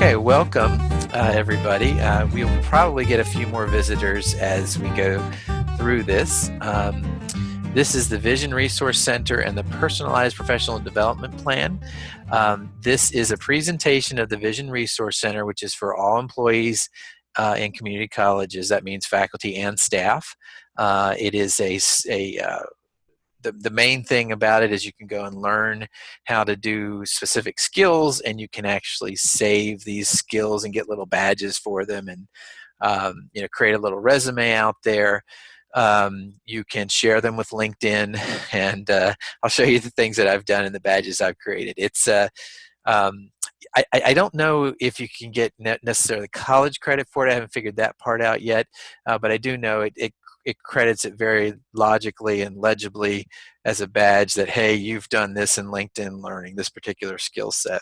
Okay, welcome everybody. We'll probably get a few more visitors as we go through this. This is the Vision Resource Center and the Personalized Professional Development Plan. This is a presentation of the Vision Resource Center, which is for all employees in community colleges. That means faculty and staff. It is the main thing about it is you can go and learn how to do specific skills, and you can actually save these skills and get little badges for them, and create a little resume out there. You can share them with LinkedIn, and I'll show you the things that I've done and the badges I've created. It's I don't know if you can get necessarily college credit for it. I haven't figured that part out yet, but I do know it credits it very logically and legibly as a badge that, hey, you've done this in LinkedIn Learning, this particular skill set.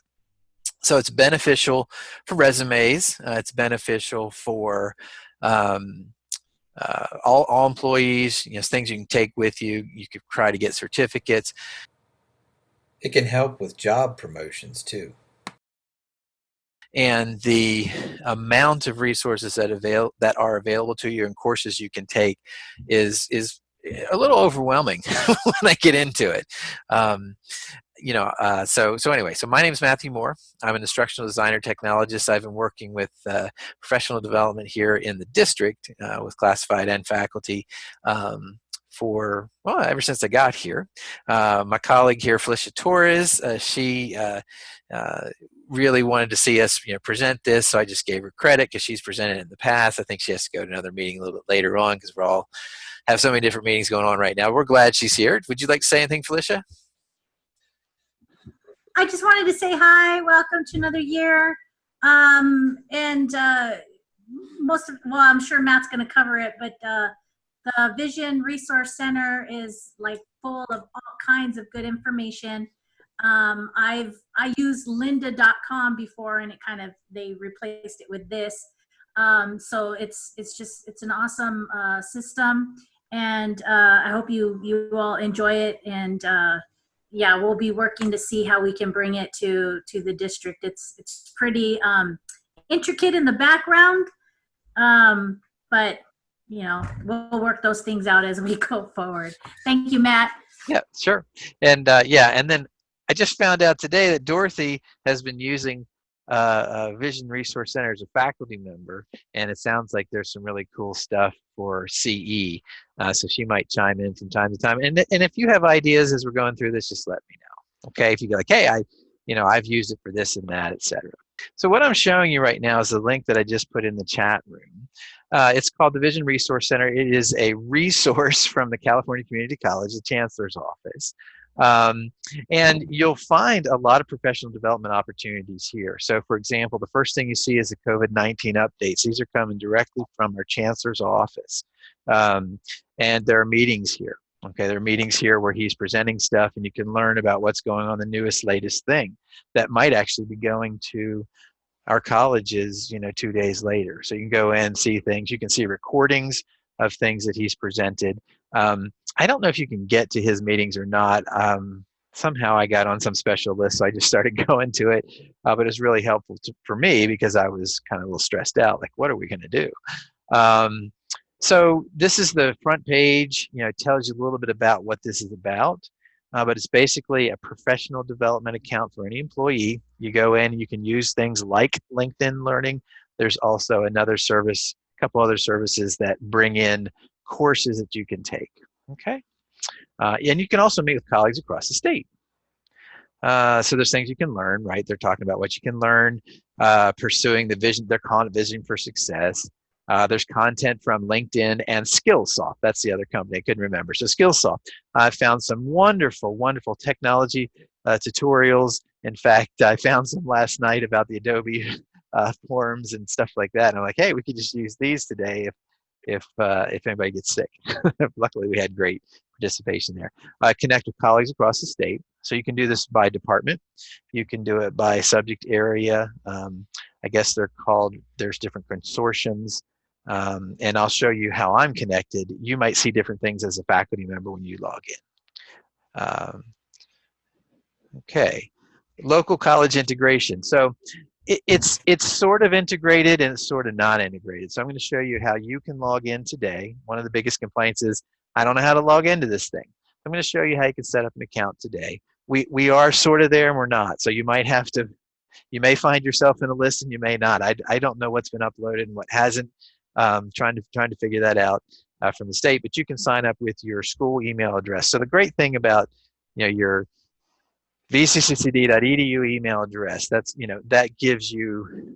So it's beneficial for resumes. It's beneficial for all employees. Things you can take with you. You could try to get certificates. It can help with job promotions too. And the amount of resources that are available to you and courses you can take is a little overwhelming when I get into it. So anyway, so my name is Matthew Moore. I'm an instructional designer technologist. I've been working with professional development here in the district with classified and faculty ever since I got here. My colleague here, Felicia Torres, she really wanted to see us present this, so I just gave her credit because she's presented it in the past. I think she has to go to another meeting a little bit later on because we all have so many different meetings going on right now. We're glad she's here. Would you like to say anything, Felicia? I just wanted to say hi, welcome to another year. I'm sure Matt's going to cover it, but the Vision Resource Center is like full of all kinds of good information. I used lynda.com before, and they replaced it with this. So it's an awesome system, and I hope you all enjoy it. And yeah, we'll be working to see how we can bring it to the district. It's pretty intricate in the background, but we'll work those things out as we go forward. Thank you, Matt. Yeah, sure. And and then I just found out today that Dorothy has been using Vision Resource Center as a faculty member, and it sounds like there's some really cool stuff for CE. So she might chime in from time to time. And if you have ideas as we're going through this, just let me know. Okay, if you go like, hey, I've used it for this and that, etc. So what I'm showing you right now is the link that I just put in the chat room. It's called the Vision Resource Center. It is a resource from the California Community College, the Chancellor's Office. And you'll find a lot of professional development opportunities here. So for example, the first thing you see is the COVID-19 updates. These are coming directly from our Chancellor's Office. And there are meetings here. Okay, there are meetings here where he's presenting stuff, and you can learn about what's going on, the newest, latest thing that might actually be going to our colleges, 2 days later. So you can go in and see things. You can see recordings of things that he's presented. I don't know if you can get to his meetings or not. Somehow I got on some special list, so I just started going to it. But it's really helpful for me because I was kind of a little stressed out, like, what are we going to do? So this is the front page. It tells you a little bit about what this is about. But it's basically a professional development account for any employee. You go in, you can use things like LinkedIn Learning. There's also another service, a couple other services that bring in courses that you can take. Okay, and you can also meet with colleagues across the state. So there's things you can learn, right? They're talking about what you can learn, pursuing the vision. They're calling it Vision for Success. There's content from LinkedIn and Skillsoft. That's the other company I couldn't remember. So Skillsoft. I found some wonderful, wonderful technology tutorials. In fact, I found some last night about the Adobe forms and stuff like that. And I'm like, hey, we could just use these today if anybody gets sick. Luckily, we had great participation there. Connect with colleagues across the state. So you can do this by department. You can do it by subject area. I guess there's different consortiums. And I'll show you how I'm connected. You might see different things as a faculty member when you log in. Okay, local college integration. So It's sort of integrated and it's sort of not integrated. So I'm going to show you how you can log in today. One of the biggest complaints is I don't know how to log into this thing. I'm going to show you how you can set up an account today. We are sort of there and we're not. So you might have to, you may find yourself in a list and you may not. I don't know what's been uploaded and what hasn't. Trying to figure that out from the state, but you can sign up with your school email address. So the great thing about your vcccd.edu email address, that gives you,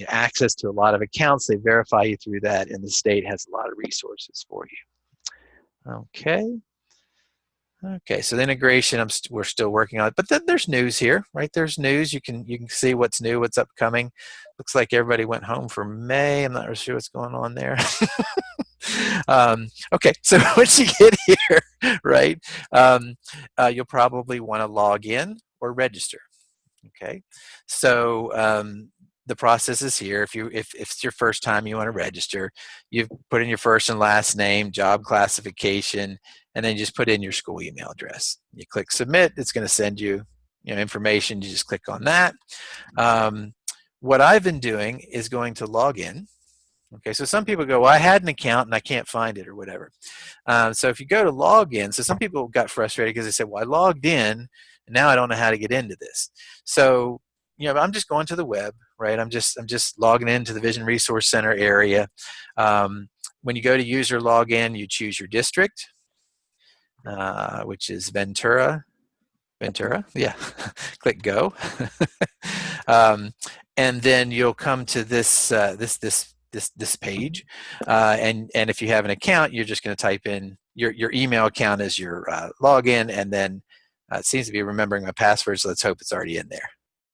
access to a lot of accounts. They verify you through that, and the state has a lot of resources for you. Okay, so the integration, we're still working on it, but then there's news here, right? There's news. You can see what's new, what's upcoming. Looks like everybody went home for May. I'm not really sure what's going on there. Okay, so once you get here, right, you'll probably want to log in or register. Okay, so the process is here. If it's your first time you want to register, you put in your first and last name, job classification, and then you just put in your school email address. You click submit. It's going to send you, information. You just click on that. What I've been doing is going to log in. Okay, so some people go, well, I had an account and I can't find it or whatever. So if you go to log in, so some people got frustrated because they said, well, I logged in and now I don't know how to get into this. So, I'm just going to the web, right? I'm just logging into the Vision Resource Center area. When you go to user login, you choose your district, which is Ventura, yeah. Click go. And then you'll come to this this page, and if you have an account, you're just going to type in your email account as your login, and then it seems to be remembering my password, so let's hope it's already in there.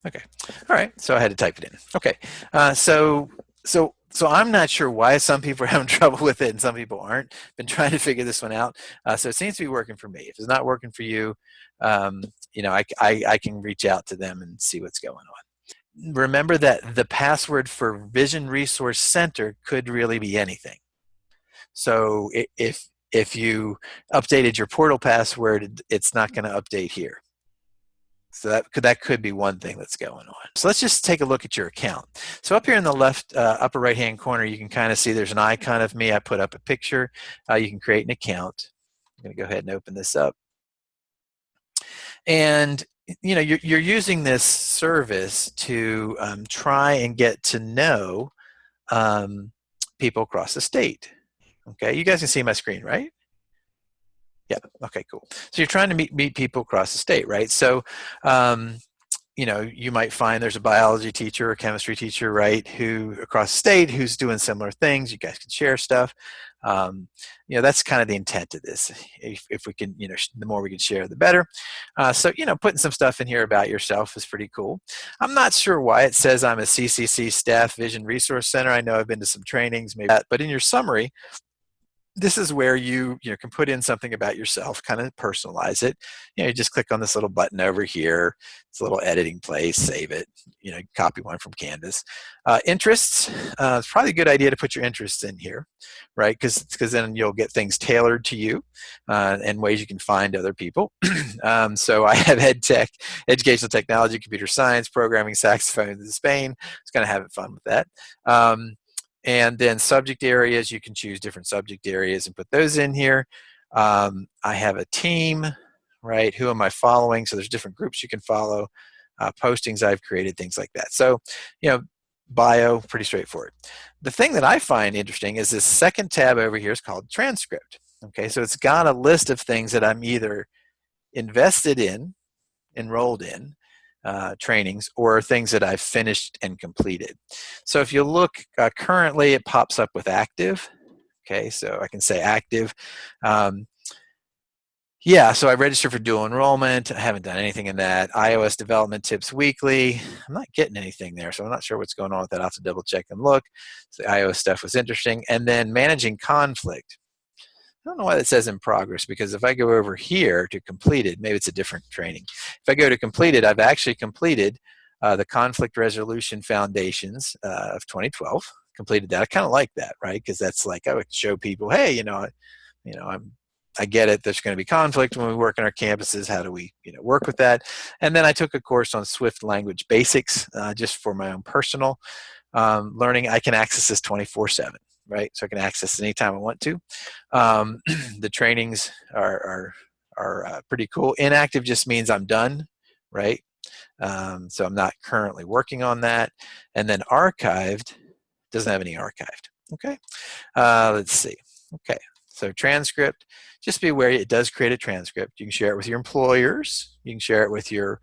Okay, all right, so I had to type it in. Okay, so I'm not sure why some people are having trouble with it and some people aren't. Been trying to figure this one out. So it seems to be working for me. If it's not working for you, I can reach out to them and see what's going on. Remember that the password for Vision Resource Center could really be anything. So if you updated your portal password, it's not going to update here. So that could be one thing that's going on. So let's just take a look at your account. So up here in the left upper right hand corner, you can kind of see there's an icon of me. I put up a picture. You can create an account. I'm going to go ahead and open this up. And you're using this service to try and get to know people across the state. Okay, you guys can see my screen, right? Yeah. Okay, cool. So you're trying to meet people across the state, right? So, you might find there's a biology teacher or chemistry teacher, right, who across the state who's doing similar things. You guys can share stuff. That's kind of the intent of this. If we can, the more we can share, the better. So, putting some stuff in here about yourself is pretty cool. I'm not sure why it says I'm a CCC staff Vision Resource Center. I know I've been to some trainings, maybe that, but in your summary, this is where you can put in something about yourself, kind of personalize it. You just click on this little button over here. It's a little editing place, save it, copy one from Canvas. Interests, it's probably a good idea to put your interests in here, right? Because then you'll get things tailored to you and ways you can find other people. So I have ed tech, educational technology, computer science, programming, saxophone in Spain. It's kind of having fun with that. And then subject areas, you can choose different subject areas and put those in here. I have a team, right? Who am I following? So there's different groups you can follow, postings I've created, things like that. So, bio, pretty straightforward. The thing that I find interesting is this second tab over here is called transcript. Okay, so it's got a list of things that I'm either invested in, enrolled in, trainings, or things that I've finished and completed. So if you look currently, it pops up with active. Okay, so I can say active. Yeah, so I registered for dual enrollment. I haven't done anything in that. iOS development tips weekly. I'm not getting anything there, so I'm not sure what's going on with that. I'll have to double check and look. So the iOS stuff was interesting. And then managing conflict. I don't know why that says in progress, because if I go over here to completed, maybe it's a different training. If I go to completed, I've actually completed the Conflict Resolution Foundations of 2012. Completed that. I kind of like that, right? Because that's like I would show people, hey, I'm I get it. There's going to be conflict when we work on our campuses. How do we, work with that? And then I took a course on Swift language basics, just for my own personal learning. I can access this 24/7, right? So I can access it anytime I want to. The trainings are pretty cool. Inactive just means I'm done, right? So I'm not currently working on that. And then archived doesn't have any archived. Okay. Let's see. Okay. So transcript, just be aware it does create a transcript. You can share it with your employers. You can share it with your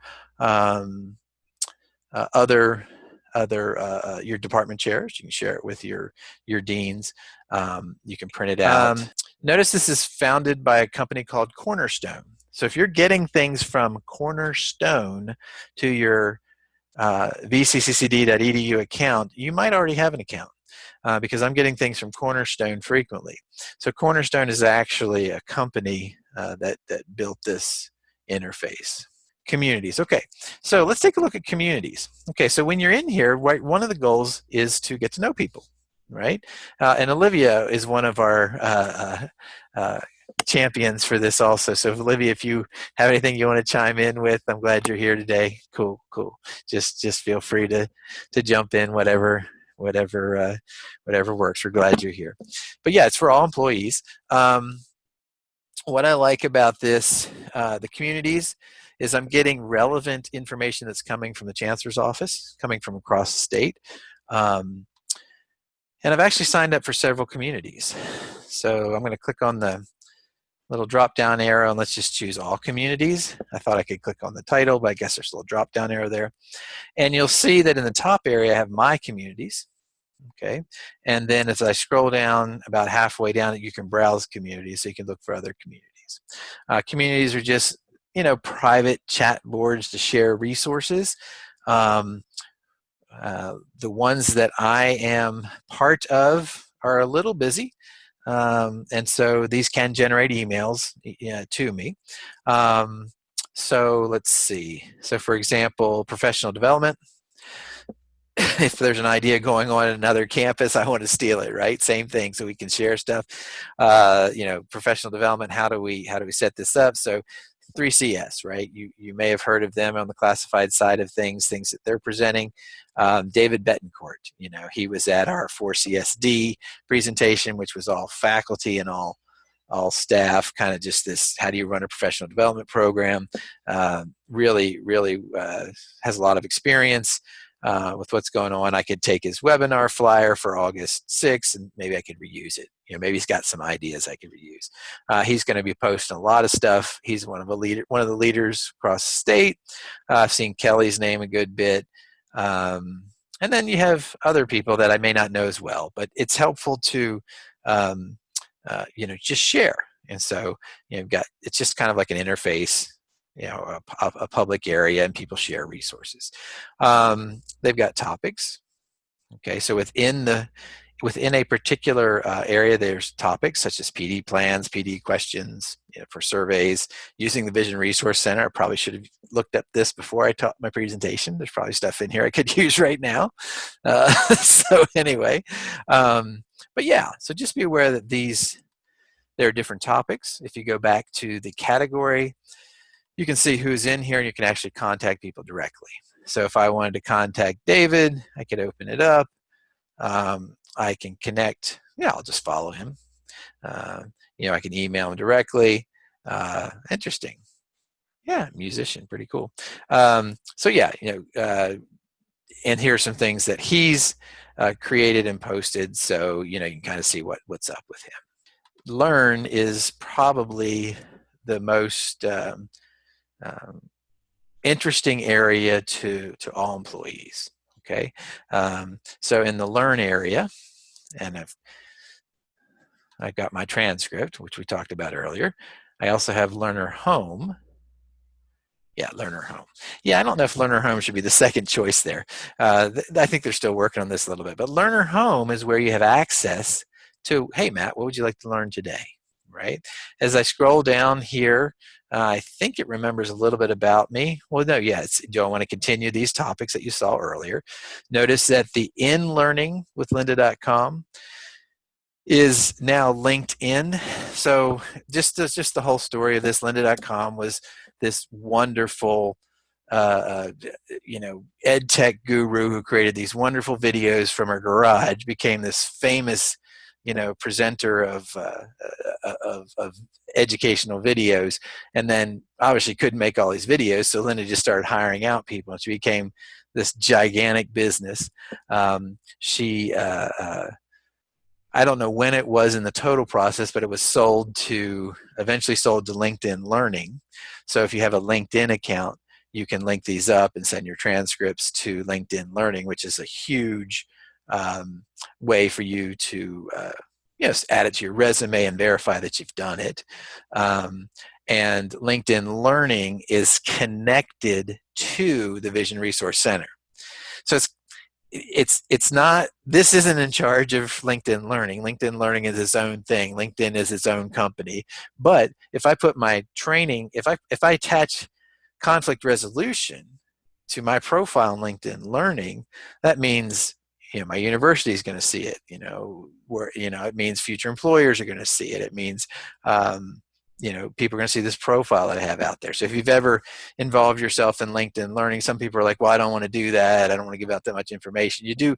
other your department chairs. You can share it with your deans. You can print it out. Notice this is founded by a company called Cornerstone. So if you're getting things from Cornerstone to your vcccd.edu account, you might already have an account, because I'm getting things from Cornerstone frequently. So Cornerstone is actually a company that built this interface. Communities. Okay, so let's take a look at communities. Okay, so when you're in here, right, one of the goals is to get to know people, right? And Olivia is one of our champions for this also. So Olivia, if you have anything you want to chime in with, I'm glad you're here today. Cool. Just feel free to jump in, whatever works. We're glad you're here. But yeah, it's for all employees. What I like about this, the communities, is I'm getting relevant information that's coming from the Chancellor's office, coming from across the state. And I've actually signed up for several communities. So I'm going to click on the little drop down arrow, and let's just choose all communities. I thought I could click on the title, but I guess there's a little drop down arrow there. And you'll see that in the top area I have my communities. Okay, and then as I scroll down about halfway down, you can browse communities, so you can look for other communities. Communities are just private chat boards to share resources. The ones that I am part of are a little busy, and so these can generate emails to me. So let's see. So for example, professional development. If there's an idea going on at another campus, I want to steal it, right? Same thing, so we can share stuff. Professional development, how do we set this up? So 3CS, right? You may have heard of them on the classified side of things that they're presenting. David Betancourt, he was at our 4CSD presentation, which was all faculty and all staff, kind of just this, how do you run a professional development program? Really has a lot of experience with what's going on. I could take his webinar flyer for August 6th and maybe I could reuse it. Maybe he's got some ideas I could reuse. He's going to be posting a lot of stuff. He's one of the leaders across the state. I've seen Kelly's name a good bit. And then you have other people that I may not know as well, but it's helpful to just share. And so it's just kind of like an interface, a public area, and people share resources. They've got topics. Okay, so within a particular area, there's topics such as PD plans, PD questions for surveys. Using the Vision Resource Center, I probably should have looked up this before I taught my presentation. There's probably stuff in here I could use right now. So anyway, but yeah, so just be aware that there are different topics. If you go back to the category, you can see who's in here, and you can actually contact people directly. So if I wanted to contact David, I could open it up. I can connect. I'll just follow him. I can email him directly. Interesting. Yeah, musician, pretty cool. So yeah, and here are some things that he's created and posted. So you can kind of see what's up with him. Learn is probably the most interesting area to all employees. Okay, so in the Learn area, and I've got my transcript, which we talked about earlier. I also have Learner Home. Yeah, Learner Home. Yeah, I don't know if Learner Home should be the second choice there. I think they're still working on this a little bit. But Learner Home is where you have access to, hey, Matt, what would you like to learn today? Right? As I scroll down here, I think it remembers a little bit about me. Well, no, yeah, do I want to continue these topics that you saw earlier? Notice that the in learning with lynda.com, is now LinkedIn. So just the whole story of this, lynda.com was this wonderful ed tech guru who created these wonderful videos from her garage, became this famous, presenter of educational videos, and then obviously couldn't make all these videos, so Lynda just started hiring out people, and she became this gigantic business. She I don't know when it was in the total process, but it was eventually sold to LinkedIn Learning. So if you have a LinkedIn account, you can link these up and send your transcripts to LinkedIn Learning, which is a huge way for you to add it to your resume and verify that you've done it. And LinkedIn Learning is connected to the Vision Resource Center. So it's not, this isn't in charge of LinkedIn Learning. LinkedIn Learning is its own thing. LinkedIn is its own company. But if I put my training, if I attach conflict resolution to my profile in LinkedIn Learning, that means my university is going to see it. It means future employers are going to see it. It means people are going to see this profile that I have out there. So if you've ever involved yourself in LinkedIn Learning, some people are like, well, I don't want to do that. I don't want to give out that much information. You do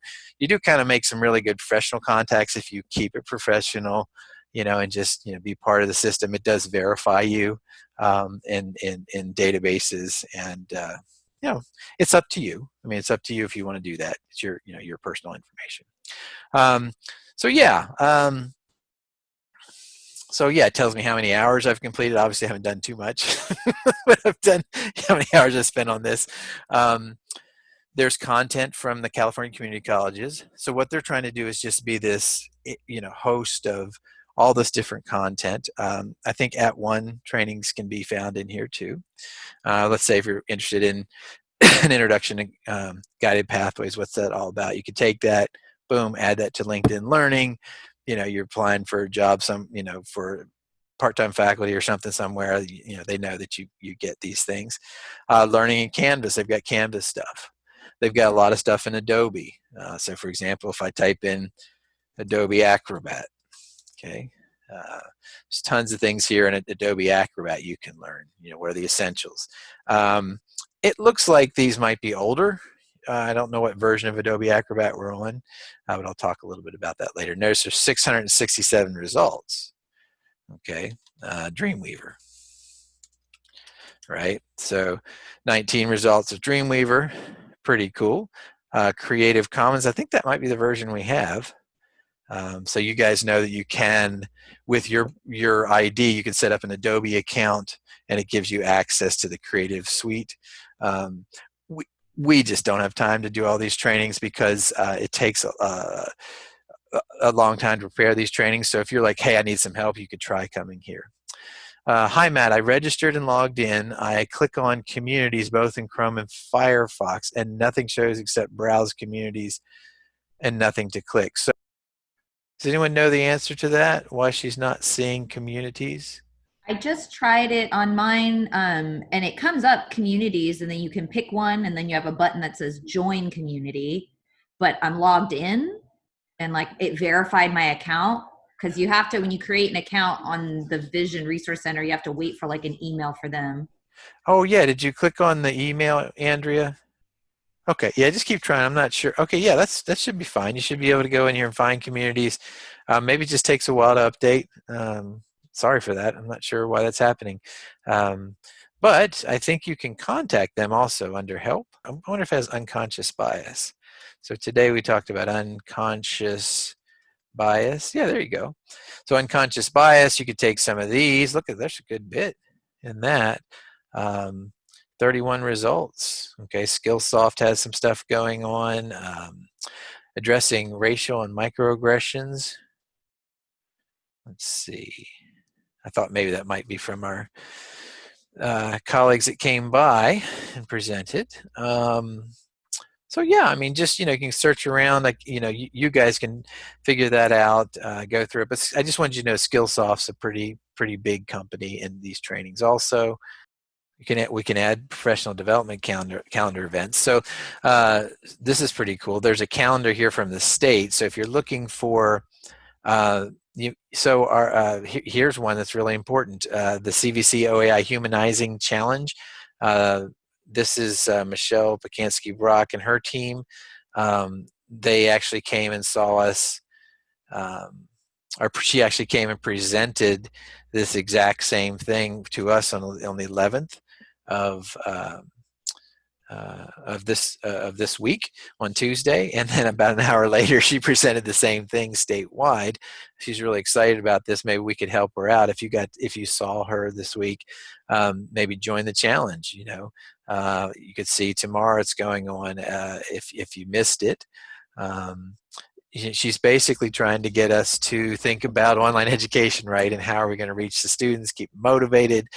kind of make some really good professional contacts if you keep it professional, and just, be part of the system. It does verify you in databases, and it's up to you. I mean, it's up to you if you want to do that. It's your personal information. It tells me how many hours I've completed. Obviously, I haven't done too much, but I've done how many hours I spent on this. There's content from the California community colleges. So what they're trying to do is just be this, host of all this different content. I think @ONE trainings can be found in here too. Let's say if you're interested in an introduction to guided pathways, what's that all about? You could take that, boom, add that to LinkedIn Learning. You're applying for a job, for part-time faculty or something somewhere, they know that you get these things. Learning in Canvas, they've got Canvas stuff. They've got a lot of stuff in Adobe. So for example, if I type in Adobe Acrobat, okay, there's tons of things here in Adobe Acrobat you can learn, what are the essentials. It looks like these might be older. I don't know what version of Adobe Acrobat we're on, but I'll talk a little bit about that later. Notice there's 667 results. Okay, Dreamweaver, right? So 19 results of Dreamweaver, pretty cool. Creative Commons, I think that might be the version we have. So you guys know that you can, with your ID, you can set up an Adobe account, and it gives you access to the Creative Suite. We just don't have time to do all these trainings because it takes a long time to prepare these trainings. So if you're like, hey, I need some help, you could try coming here. Hi, Matt. I registered and logged in. I click on communities both in Chrome and Firefox, and nothing shows except browse communities and nothing to click. So does anyone know the answer to that? Why she's not seeing communities? I just tried it on mine, and it comes up communities, and then you can pick one, and then you have a button that says join community, but I'm logged in, and like it verified my account, because you have to, when you create an account on the Vision Resource Center, you have to wait for like an email for them. Oh yeah, did you click on the email, Andrea? Okay, yeah, just keep trying. I'm not sure. Okay, yeah, that should be fine. You should be able to go in here and find communities. Maybe it just takes a while to update. Sorry for that. I'm not sure why that's happening. But I think you can contact them also under help. I wonder if it has unconscious bias. So today we talked about unconscious bias. Yeah, there you go. So unconscious bias, you could take some of these. Look, there's a good bit in that. 31 results. Okay, Skillsoft has some stuff going on. Addressing racial and microaggressions. Let's see. I thought maybe that might be from our colleagues that came by and presented. So yeah, I mean, just, you can search around, like, you guys can figure that out, go through it. But I just wanted you to know Skillsoft's a pretty big company in these trainings also. We can add professional development calendar events. So this is pretty cool. There's a calendar here from the state. So if you're looking for So here's one that's really important. The CVC OAI Humanizing Challenge. This is Michelle Pacansky-Brock and her team. They actually came and saw us, or she actually came and presented this exact same thing to us on the 11th of this week on Tuesday, and then about an hour later she presented the same thing statewide. She's really excited about this. Maybe we could help her out. If you saw her this week, maybe join the challenge. You could see tomorrow it's going on. If you missed it. She's basically trying to get us to think about online education, right? And how are we going to reach the students, keep them motivated?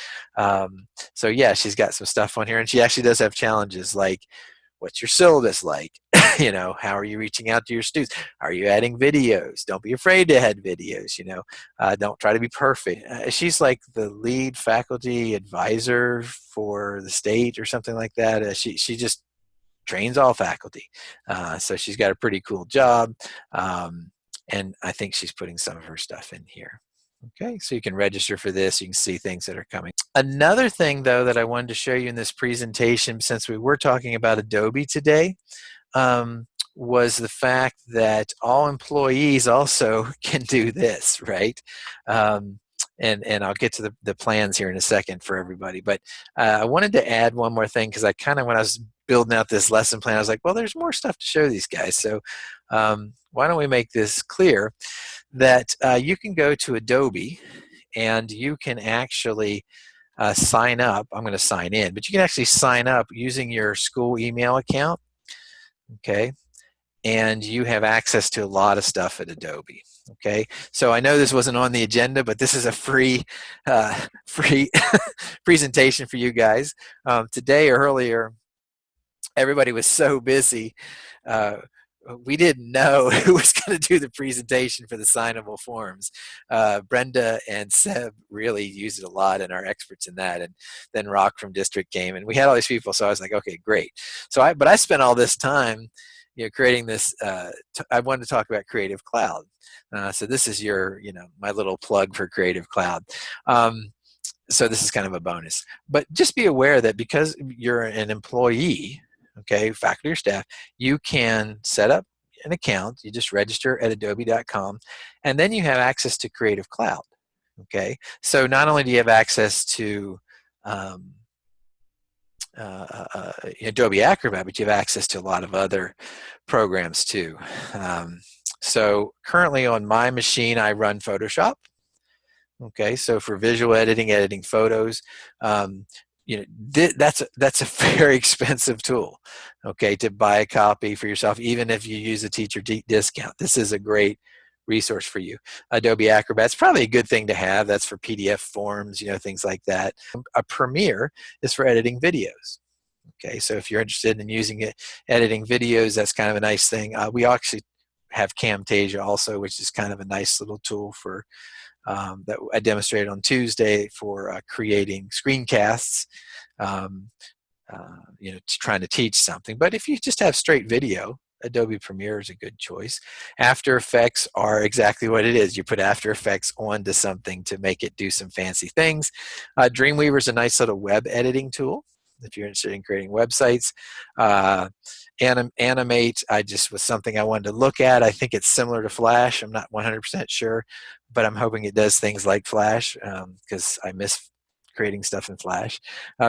So yeah, she's got some stuff on here, and she actually does have challenges like, what's your syllabus like? How are you reaching out to your students? Are you adding videos? Don't be afraid to add videos. Don't try to be perfect. She's like the lead faculty advisor for the state or something like that. She just trains all faculty. So she's got a pretty cool job. And I think she's putting some of her stuff in here. Okay, so you can register for this. You can see things that are coming. Another thing, though, that I wanted to show you in this presentation, since we were talking about Adobe today, was the fact that all employees also can do this, right? And I'll get to the plans here in a second for everybody. But I wanted to add one more thing, because when I was building out this lesson plan, I was like, well, there's more stuff to show these guys. So why don't we make this clear that you can go to Adobe and you can actually sign up. I'm going to sign in, but you can actually sign up using your school email account. Okay. And you have access to a lot of stuff at Adobe. Okay, so I know this wasn't on the agenda, but this is a free presentation for you guys. Today earlier, everybody was so busy. We didn't know who was going to do the presentation for the signable forms. Brenda and Seb really used it a lot and are experts in that. And then Rock from District came, and we had all these people. So I was like, okay, great. But I spent all this time creating this. I wanted to talk about Creative Cloud. So this is my little plug for Creative Cloud. So this is kind of a bonus. But just be aware that because you're an employee, okay, faculty or staff, you can set up an account. You just register at adobe.com, and then you have access to Creative Cloud. Okay, so not only do you have access to Adobe Acrobat, but you have access to a lot of other programs too. So currently on my machine, I run Photoshop. Okay, so for visual editing photos, that's a very expensive tool. Okay, to buy a copy for yourself, even if you use a teacher discount. This is a great resource for you. Adobe Acrobat's probably a good thing to have. That's for PDF forms, things like that. A Premiere is for editing videos. Okay, so if you're interested in using it, editing videos, that's kind of a nice thing. We actually have Camtasia also, which is kind of a nice little tool for that I demonstrated on Tuesday for creating screencasts, trying to teach something. But if you just have straight video, Adobe Premiere is a good choice. After Effects are exactly what it is. You put After Effects onto something to make it do some fancy things. Dreamweaver is a nice little web editing tool if you're interested in creating websites. Animate, was something I wanted to look at. I think it's similar to Flash. I'm not 100% sure, but I'm hoping it does things like Flash because I miss creating stuff in Flash.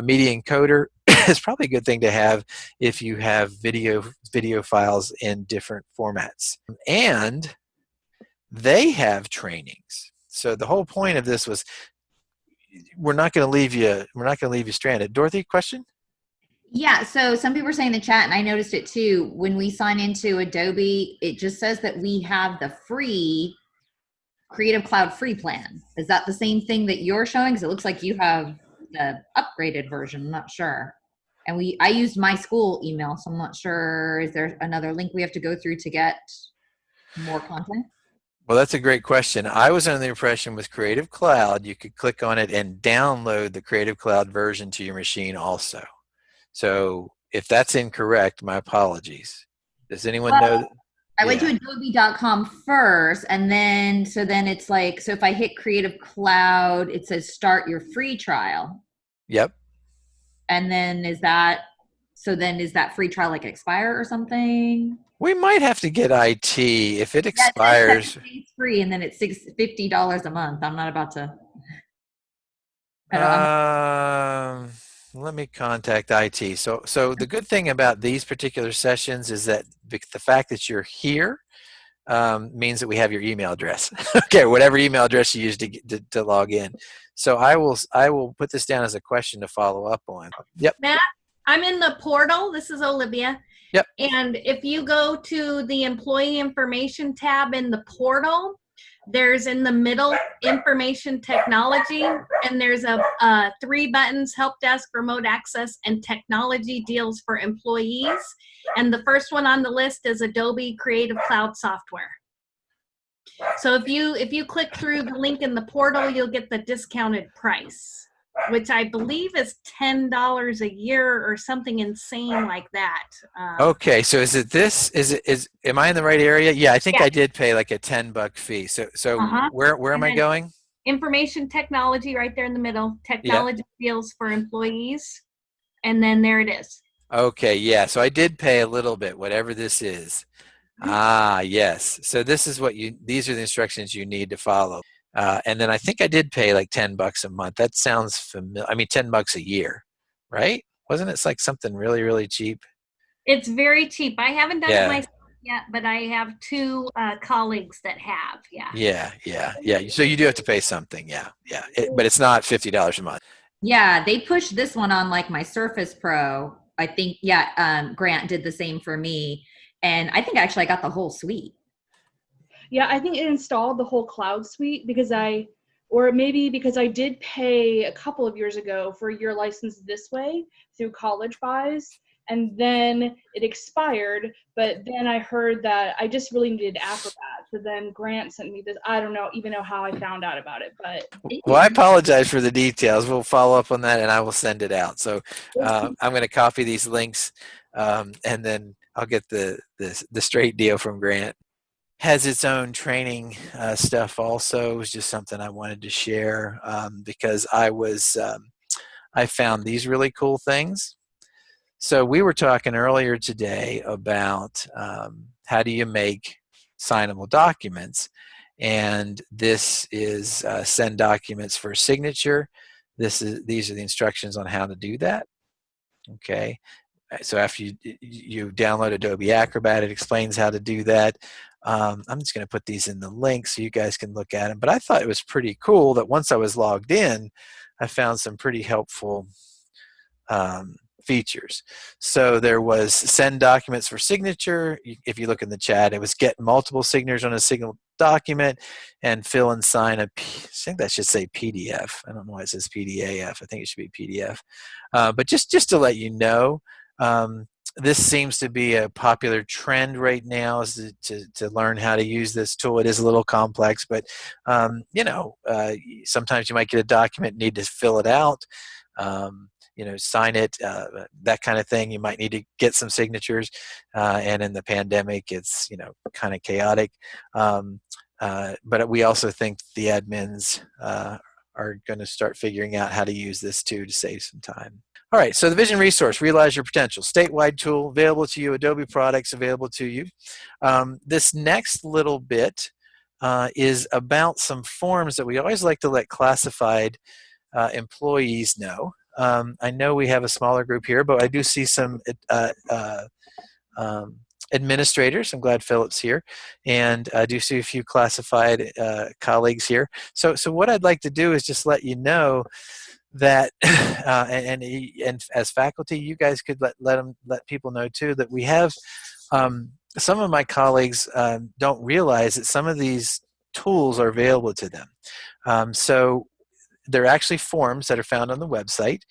Media Encoder is probably a good thing to have if you have video files in different formats. And they have trainings. So the whole point of this was we're not going to leave you stranded. Dorothy, question? Yeah, so some people are saying in the chat, and I noticed it too, when we sign into Adobe, it just says that we have the free Creative Cloud free plan. Is that the same thing that you're showing? Because it looks like you have the upgraded version. I'm not sure. And I used my school email, so I'm not sure. Is there another link we have to go through to get more content? Well, that's a great question. I was under the impression with Creative Cloud, you could click on it and download the Creative Cloud version to your machine also. So if that's incorrect, my apologies. Does anyone know? I went to Yeah. adobe.com first, and then it's like, so if I hit Creative Cloud, it says start your free trial. Yep. And then is that free trial like expire or something? We might have to get IT if it Yeah, it says expires. 7 days free, and then it's $50 a month. I'm not about to. I'm Um, Let me contact IT. So the good thing about these particular sessions is that the fact that you're here means that we have your email address. Okay, whatever email address you use to log in. So I will put this down as a question to follow up on. Yep. Matt, I'm in the portal. This is Olivia. Yep. And if you go to the employee information tab in the portal, there's in the middle information technology, and there's a 3 buttons: help desk, remote access, and technology deals for employees. And the first one on the list is Adobe Creative Cloud software. So if you click through the link in the portal, you'll get the discounted price, which I believe is $10 a year or something insane like that. Okay, so is it this? Am I in the right area? Yeah, I think Yeah. I did pay like a $10 fee. So Uh-huh. where am And I then going? Information technology right there in the middle. Technology deals for employees. And then there it is. Okay, yeah. So I did pay a little bit, whatever this is. Ah, yes. So these are the instructions you need to follow. And then I think I did pay like $10 a month. That sounds familiar. I mean, $10 a year, right? Wasn't it like something really, really cheap? It's very cheap. I haven't done it Yeah, myself yet, but I have 2 colleagues that have. Yeah. yeah. So you do have to pay something. Yeah. But it's not $50 a month. Yeah, they pushed this one on like my Surface Pro. I think, yeah, Grant did the same for me. And I think actually I got the whole suite. Yeah, I think it installed the whole cloud suite because I did pay a couple of years ago for a year license this way through College Buys, and then it expired. But then I heard that I just really needed Acrobat. So then Grant sent me this. I don't even know how I found out about it, but Well, I apologize for the details. We'll follow up on that, and I will send it out. So I'm going to copy these links, and then I'll get the straight deal from Grant. Has its own training stuff also. It was just something I wanted to share because I found these really cool things. So we were talking earlier today about how do you make signable documents, and this is send documents for signature. These are the instructions on how to do that. Okay, so after you download Adobe Acrobat, it explains how to do that. I'm just going to put these in the link so you guys can look at them. But I thought it was pretty cool that once I was logged in, I found some pretty helpful features. So there was send documents for signature. If you look in the chat, it was get multiple signatures on a single document and fill and sign I think that should say PDF. I don't know why it says PDAF. I think it should be PDF. But just to let you know, this seems to be a popular trend right now, is to learn how to use this tool. It is a little complex, but sometimes you might get a document, need to fill it out, sign it, that kind of thing. You might need to get some signatures, and in the pandemic, it's kind of chaotic. But we also think the admins are going to start figuring out how to use this too to save some time. All right, so the Vision Resource, Realize Your Potential, statewide tool available to you, Adobe products available to you. This next little bit is about some forms that we always like to let classified employees know. I know we have a smaller group here, but I do see some administrators. I'm glad Philip's here, and I do see a few classified colleagues here. So what I'd like to do is just let you know that, and as faculty, you guys could let people know too that we have some of my colleagues don't realize that some of these tools are available to them. So they're actually forms that are found on the website,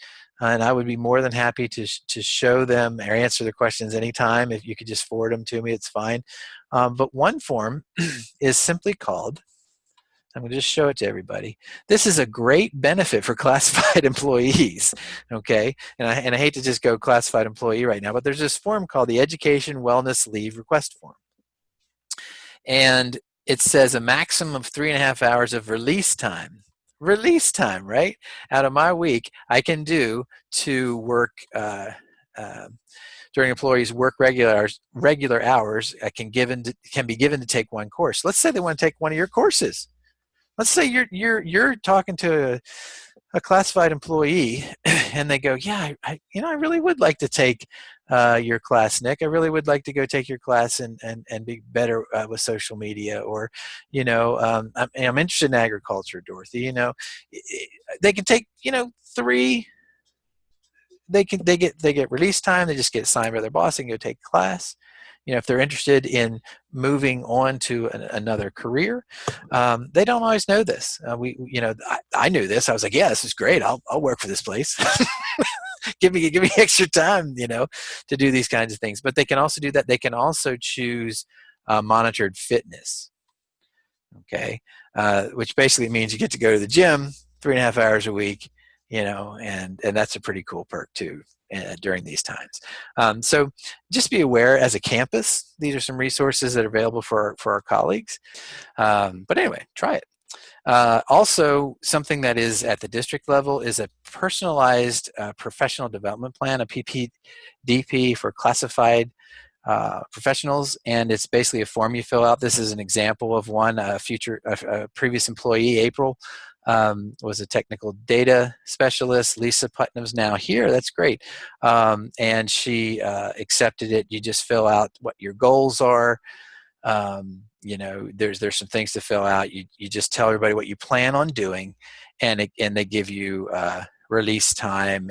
and I would be more than happy to show them or answer the questions anytime. If you could just forward them to me, it's fine. But one form is simply called, I'm going to just show it to everybody. This is a great benefit for classified employees, okay? And I hate to just go classified employee right now, but there's this form called the Education Wellness Leave Request Form. And it says a maximum of 3.5 hours of release time. Release time, right? Out of my week, I can do to work during employees' work regular hours. Can be given to take one course. Let's say they want to take one of your courses. Let's say you're talking to a classified employee, and they go, "Yeah, I really would like to take your class, Nick. I really would like to go take your class and be better with social media, or, I'm interested in agriculture, Dorothy. They can take, 3. They get release time. They just get assigned by their boss and go take class. If they're interested in moving on to another career, they don't always know this. I knew this. I was like, yeah, this is great. I'll work for this place. give me extra time, to do these kinds of things. But they can also do that. They can also choose monitored fitness. Okay, which basically means you get to go to the gym 3.5 hours a week. And that's a pretty cool perk too during these times. So just be aware, as a campus, these are some resources that are available for our colleagues. But anyway, try it. Also, something that is at the district level is a personalized professional development plan, a PPDP for classified professionals, and it's basically a form you fill out. This is an example of one. A previous employee, April, was a technical data specialist. Lisa Putnam's now here. That's great. And she accepted it. You just fill out what your goals are. There's some things to fill out. You just tell everybody what you plan on doing, and they give you release time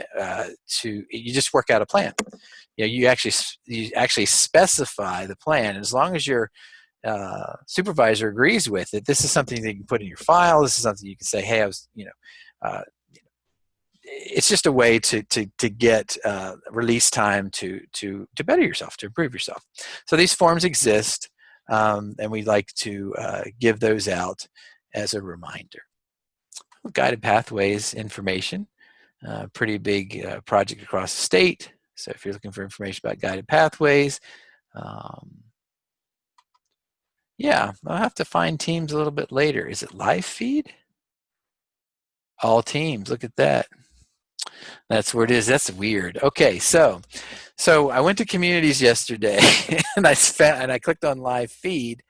you just work out a plan. You actually specify the plan. As long as your supervisor agrees with it, this is something that you can put in your file. This is something you can say, hey, I was, it's just a way to get release time to better yourself, to improve yourself. So these forms exist, and we like to give those out as a reminder. Guided Pathways information, pretty big project across the state. So if you're looking for information about Guided Pathways, yeah, I'll have to find Teams a little bit later. Is it live feed? All Teams, look at that. That's where it is. That's weird. Okay, so I went to Communities yesterday, and I clicked on live feed,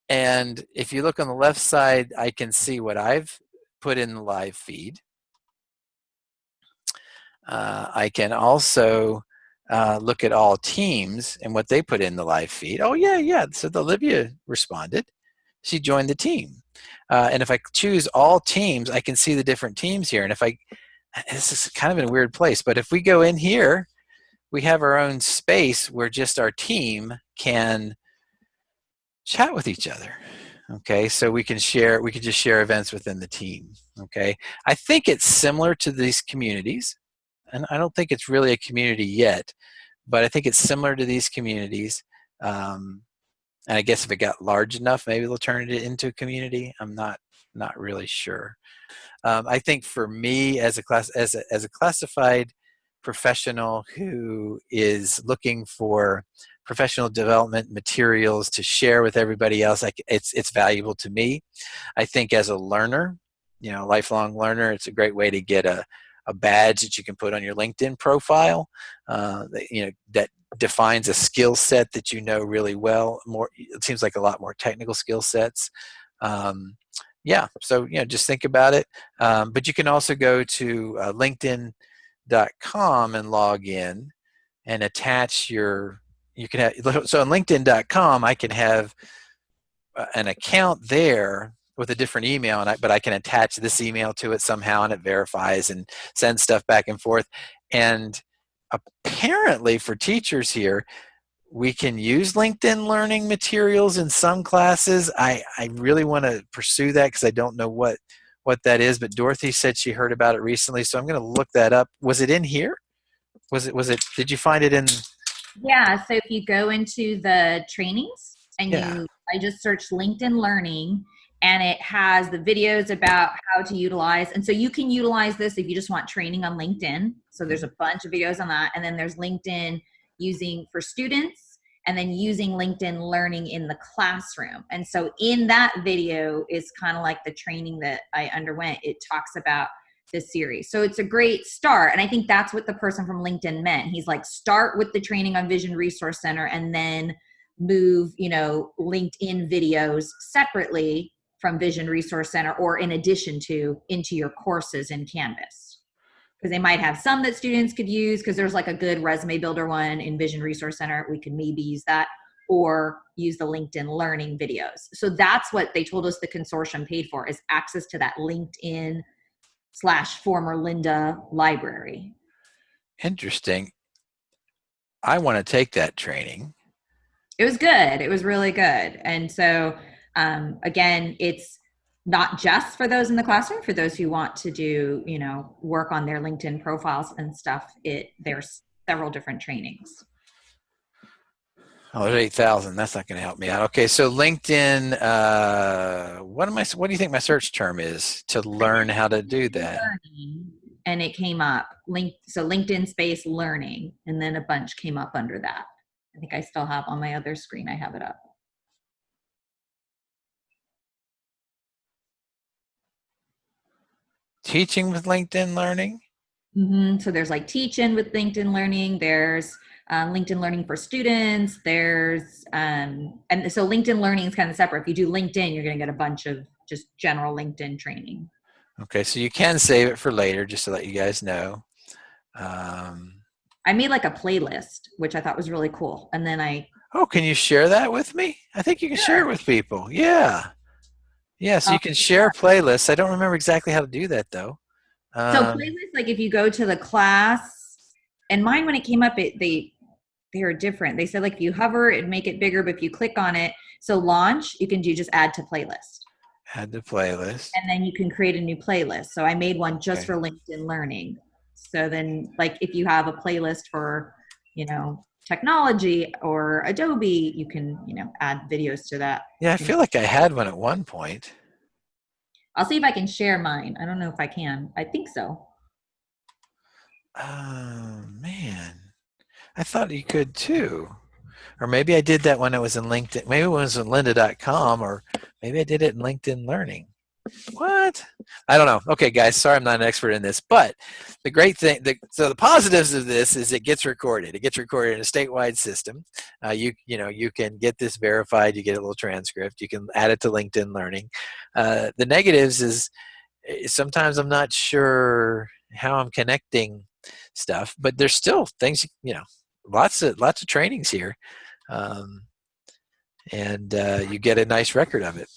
and if you look on the left side, I can see what I've put in the live feed. I can also look at all Teams and what they put in the live feed. Oh, yeah. So Olivia responded. She joined the team. And if I choose all Teams, I can see the different teams here. And this is kind of in a weird place, but if we go in here, we have our own space where just our team can chat with each other. Okay, so we can just share events within the team. Okay, I think it's similar to these communities, and I don't think it's really a community yet, but I think it's similar to these communities. And I guess if it got large enough, maybe they'll turn it into a community. I'm not really sure. I think for me, as a classified professional who is looking for professional development materials to share with everybody else, it's valuable to me. I think as a learner, lifelong learner, it's a great way to get a badge that you can put on your LinkedIn profile, that defines a skill set that you know really well. It seems like a lot more technical skill sets. So just think about it. But you can also go to LinkedIn.com and log in and attach so on LinkedIn.com, I can have an account there with a different email, but I can attach this email to it somehow, and it verifies and sends stuff back and forth. And apparently for teachers here, we can use LinkedIn Learning materials in some classes. I really want to pursue that because I don't know what that is, but Dorothy said she heard about it recently, so I'm going to look that up. Was it in here? Was it? Did you find it in? Yeah, so if you go into the trainings and I just searched LinkedIn Learning, and it has the videos about how to utilize, and so you can utilize this if you just want training on LinkedIn. So there's a bunch of videos on that, and then there's LinkedIn using for students, and then using LinkedIn Learning in the classroom. And so in that video is kind of like the training that I underwent. It talks about this series. So it's a great start. And I think that's what the person from LinkedIn meant. He's like, start with the training on Vision Resource Center and then move, LinkedIn videos separately from Vision Resource Center or in addition to into your courses in Canvas. Because they might have some that students could use because there's like a good resume builder one in Vision Resource Center. We can maybe use that or use the LinkedIn Learning videos. So that's what they told us the consortium paid for, is access to that LinkedIn / former Linda library. Interesting. I want to take that training. It was good. It was really good. And so, again, it's not just for those in the classroom, for those who want to do, work on their LinkedIn profiles and stuff. There's several different trainings. Oh, there's 8,000. That's not going to help me out. Okay, so LinkedIn. What do you think my search term is to learn how to do that? And it came up. So LinkedIn space learning, and then a bunch came up under that. I think I still have on my other screen. I have it up. Teaching with LinkedIn Learning. So there's like teaching with LinkedIn Learning. There's LinkedIn Learning for students. There's and so LinkedIn Learning is kind of separate. If you do LinkedIn, you're going to get a bunch of just general LinkedIn training. Okay, so you can save it for later, just to let you guys know. I made like a playlist, which I thought was really cool, and then can you share that with me? I think you can share it with people. Yeah, so you can share playlists. I don't remember exactly how to do that though. So playlists, like if you go to the class, and mine when it came up, they are different. They said like if you hover, it'd make it bigger, but if you click on it, so launch, you can do just add to playlist. Add to playlist. And then you can create a new playlist. So I made one just for LinkedIn Learning. So then like if you have a playlist for, technology or Adobe, you can, add videos to that. Yeah, I feel like I had one at one point. I'll see if I can share mine. I don't know if I can. I think so. Oh, man. I thought you could too. Or maybe I did that when it was in LinkedIn. Maybe it was in lynda.com, or maybe I did it in LinkedIn Learning. What? I don't know. Okay, guys, sorry I'm not an expert in this, but the great thing, so the positives of this is it gets recorded. It gets recorded in a statewide system. You can get this verified. You get a little transcript. You can add it to LinkedIn Learning. The negatives is sometimes I'm not sure how I'm connecting stuff, but there's still things, lots of trainings here, and you get a nice record of it.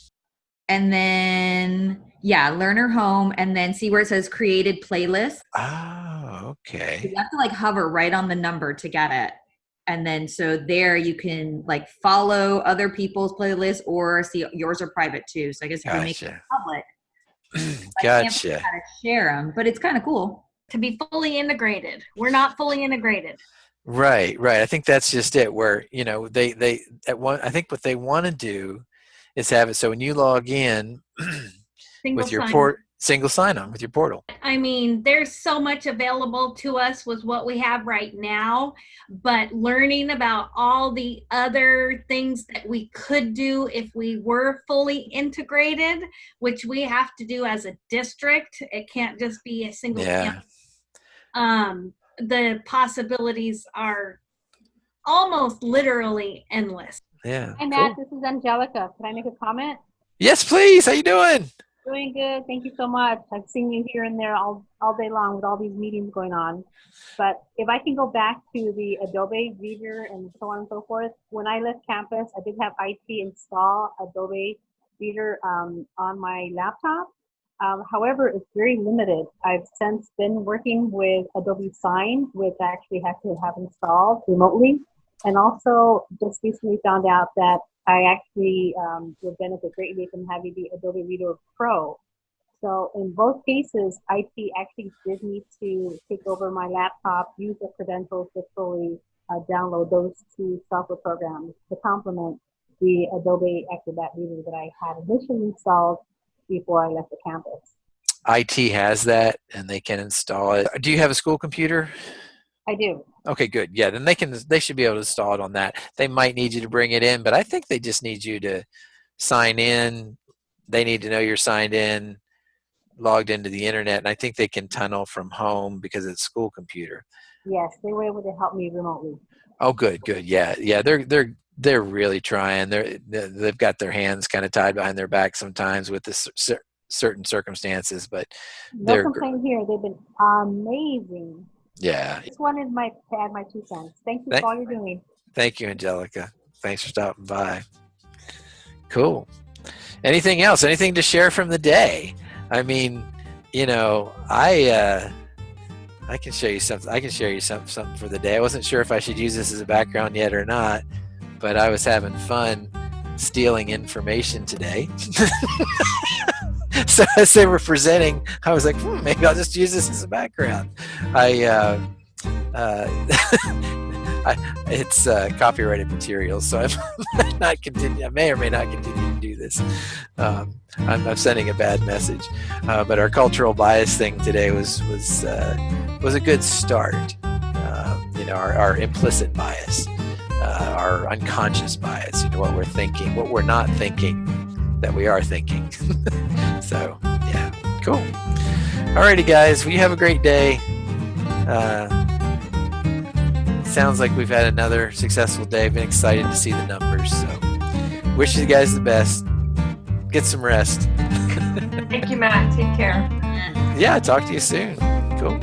And then, learner home, and then see where it says created playlist. Oh, okay. You have to like hover right on the number to get it. And then so there you can like follow other people's playlists or see yours are private too. So I guess if you make it public, Gotcha. I can't how to share them, but it's kind of cool. To be fully integrated. We're not fully integrated. Right. I think that's just it. Where I think what they want to do is have it so when you log in with your single sign-on with your portal. I mean, there's so much available to us with what we have right now, but learning about all the other things that we could do if we were fully integrated, which we have to do as a district. It can't just be a single campus. The possibilities are almost literally endless. Yeah. Hi, Matt. This is Angelica. Can I make a comment? Yes, please. How you doing? Doing good. Thank you so much. I've seen you here and there all day long with all these meetings going on. But if I can go back to the Adobe Reader and so on and so forth, when I left campus, I did have IT install Adobe Reader on my laptop. However, it's very limited. I've since been working with Adobe Sign, which I actually had to have installed remotely. And also just recently found out that I actually would benefit greatly from having the Adobe Reader Pro. So in both cases, IT actually did need to take over my laptop, use the credentials to fully download those two software programs to complement the Adobe Acrobat Reader that I had initially installed before I left the campus. IT has that, and they can install it. Do you have a school computer? I do. Okay, good. Yeah, then they should be able to install it on that. They might need you to bring it in, but I think they just need you to sign in. They need to know you're signed in, logged into the internet, and I think they can tunnel from home because it's school computer. Yes, they were able to help me remotely. Oh, good. Yeah. They're really trying. They've got their hands kind of tied behind their back sometimes with this certain circumstances, but No complaint here. They've been amazing. Yeah. Just wanted to add my 2 cents. Thank you for all you're doing. Thank you, Angelica. Thanks for stopping by. Cool. Anything else? Anything to share from the day? I mean, I can show you something. I can share you something for the day. I wasn't sure if I should use this as a background yet or not, but I was having fun stealing information today. So as they were presenting, I was like, maybe I'll just use this as a background. It's copyrighted material, so I may or may not continue to do this. I'm sending a bad message, but our cultural bias thing today was a good start. Our implicit bias, our unconscious bias. What we're thinking, what we're not thinking, that we are thinking. So yeah, cool. Alrighty, guys. Well, you have a great day. Sounds like we've had another successful day. I've been excited to see the numbers. So wish you guys the best. Get some rest. Thank you, Matt. Take care. Yeah, talk to you soon. Cool.